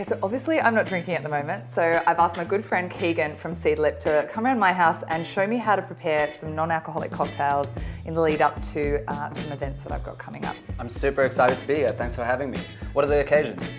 Okay, so obviously I'm not drinking at the moment, so I've asked my good friend Keegan from Seedlip to come around my house and show me how to prepare some non-alcoholic cocktails in the lead up to some events that I've got coming up. I'm super excited to be here. Thanks for having me. What are the occasions?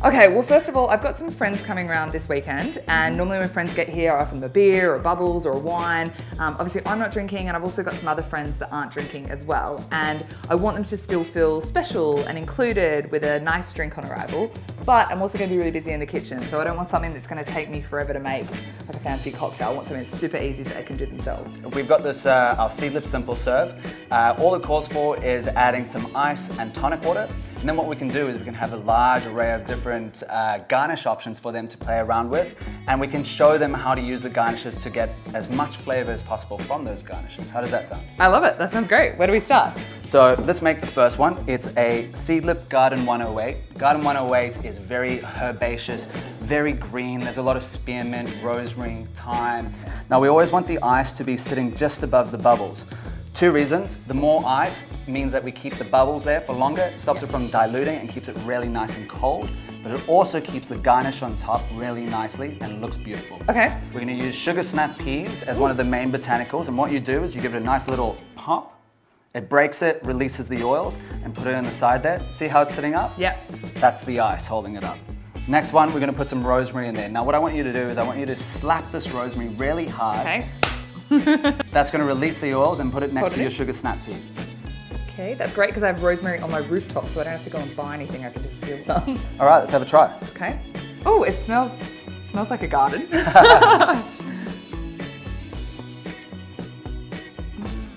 Okay, well first of all, I've got some friends coming around this weekend, and normally when friends get here, I offer them a beer or bubbles or a wine. Obviously I'm not drinking, and I've also got some other friends that aren't drinking as well, and I want them to still feel special and included with a nice drink on arrival, but I'm also going to be really busy in the kitchen, so I don't want something that's going to take me forever to make, like a fancy cocktail. I want something that's super easy that they can do themselves. We've got this, our Seedlip Simple Serve. All it calls for is adding some ice and tonic water. And then what we can do is we can have a large array of different garnish options for them to play around with. And we can show them how to use the garnishes to get as much flavor as possible from those garnishes. How does that sound? I love it. That sounds great. Where do we start? So let's make the first one. It's a Seedlip Garden 108. Garden 108 is very herbaceous, very green. There's a lot of spearmint, rosemary, thyme. Now we always want the ice to be sitting just above the bubbles. Two reasons. The more ice means that we keep the bubbles there for longer. It stops it from diluting and keeps it really nice and cold. But it also keeps the garnish on top really nicely and looks beautiful. Okay. We're going to use sugar snap peas as one of the main botanicals. And what you do is you give it a nice little pop. It breaks it, releases the oils, and put it on the side there. See how it's sitting up? Yep. That's the ice holding it up. Next one, we're going to put some rosemary in there. Now what I want you to do is I want you to slap this rosemary really hard. Okay. That's going to release the oils and put it next to your sugar snap pea. Okay, that's great because I have rosemary on my rooftop, so I don't have to go and buy anything. I can just steal some. All right, let's have a try. Okay. Oh, it smells like a garden.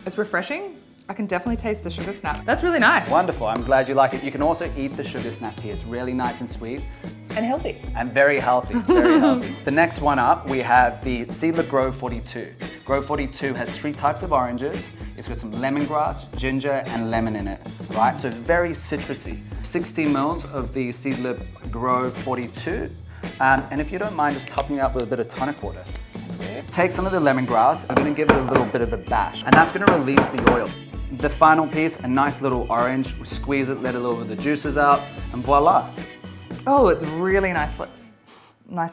It's refreshing. I can definitely taste the sugar snap. That's really nice. Wonderful. I'm glad you like it. You can also eat the sugar snap pea. It's really nice and sweet. And healthy. And very healthy, very healthy. The next one up, we have the Seedlip Grove 42. Grove 42 has 3 types of oranges. It's got some lemongrass, ginger, and lemon in it, right? So very citrusy. 60 mils of the Seedlip Grove 42. And if you don't mind just topping it up with a bit of tonic water. Take some of the lemongrass, I'm gonna give it a little bit of a bash, and that's gonna release the oil. The final piece, a nice little orange, we squeeze it, let a little bit of the juices out, and voila. Oh, it's really nice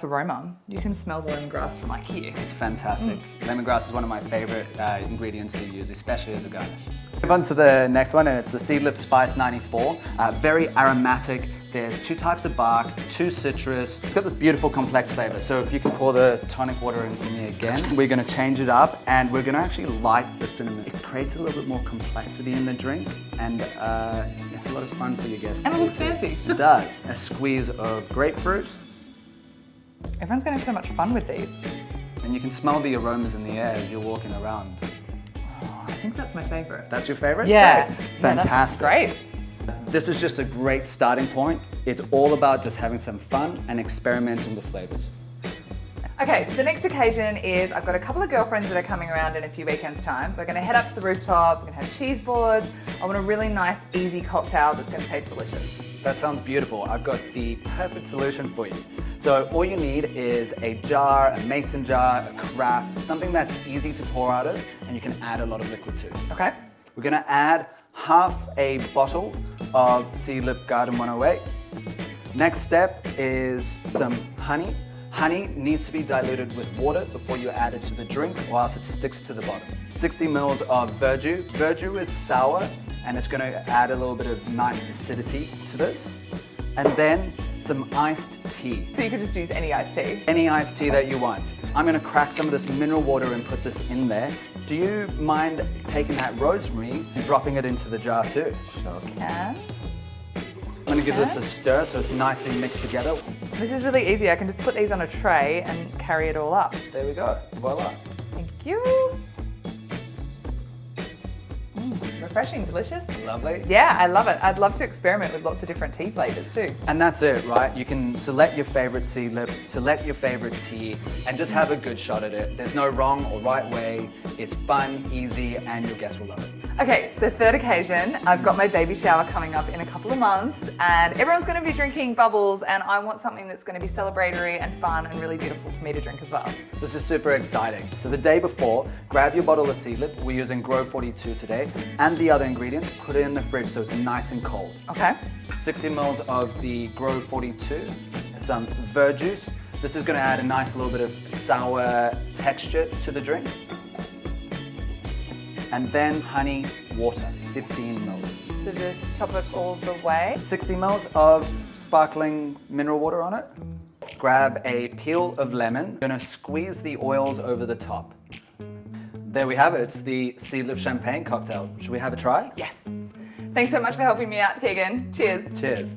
aroma. You can smell the lemongrass from like here. It's fantastic. Lemongrass is one of my favorite ingredients to use, especially as a garnish. Move on to the next one, and it's the Seedlip Spice 94. Very aromatic. There's 2 types of bark, 2 citrus. It's got this beautiful complex flavor. So if you can pour the tonic water in for me again, we're gonna change it up and we're gonna actually light the cinnamon. It creates a little bit more complexity in the drink, and it's a lot of fun for your guests. And it looks fancy. It does. A squeeze of grapefruit. Everyone's gonna have so much fun with these. And you can smell the aromas in the air as you're walking around. Oh, I think that's my favorite. That's your favorite? Yeah. Great. Yeah, Fantastic. that's great. This is just a great starting point. It's all about just having some fun and experimenting with flavors. Okay, so the next occasion is I've got a couple of girlfriends that are coming around in a few weekends' time. We're gonna head up to the rooftop, we're gonna have cheese boards. I want a really nice, easy cocktail that's gonna taste delicious. That sounds beautiful. I've got the perfect solution for you. So all you need is a jar, a mason jar, a carafe, something that's easy to pour out of, and you can add a lot of liquid to. Okay. We're gonna add half a bottle of Seedlip Garden 108. Next step is some honey. Honey needs to be diluted with water before you add it to the drink, or else it sticks to the bottom. 60 mils of verjus. Verjus is sour, and it's gonna add a little bit of nice acidity to this. And then some iced tea. So you could just use any iced tea? Any iced tea that you want. I'm gonna crack some of this mineral water and put this in there. Do you mind taking that rosemary and dropping it into the jar too? Sure can. I'm gonna give this a stir so it's nicely mixed together. This is really easy. I can just put these on a tray and carry it all up. There we go, voila. Thank you. Refreshing, delicious. Lovely. Yeah, I love it. I'd love to experiment with lots of different tea flavors too. And that's it, right? You can select your favorite Seedlip, select your favorite tea, and just have a good shot at it. There's no wrong or right way. It's fun, easy, and your guests will love it. Okay, so third occasion, I've got my baby shower coming up in a couple of months, and everyone's going to be drinking bubbles, and I want something that's going to be celebratory and fun and really beautiful for me to drink as well. This is super exciting. So the day before, grab your bottle of Seedlip. We're using Grove 42 today, and the other ingredients, put it in the fridge so it's nice and cold. Okay. 60 mils of the Grove 42, a some verjuice. This is going to add a nice little bit of sour texture to the drink. And then honey water, 15 mils. So just top it all the way. 60 mils of sparkling mineral water on it. Grab a peel of lemon. You're going to squeeze the oils over the top. There we have it. It's the Seedlip champagne cocktail. Should we have a try? Yes. Thanks so much for helping me out, Keegan. Cheers. Cheers.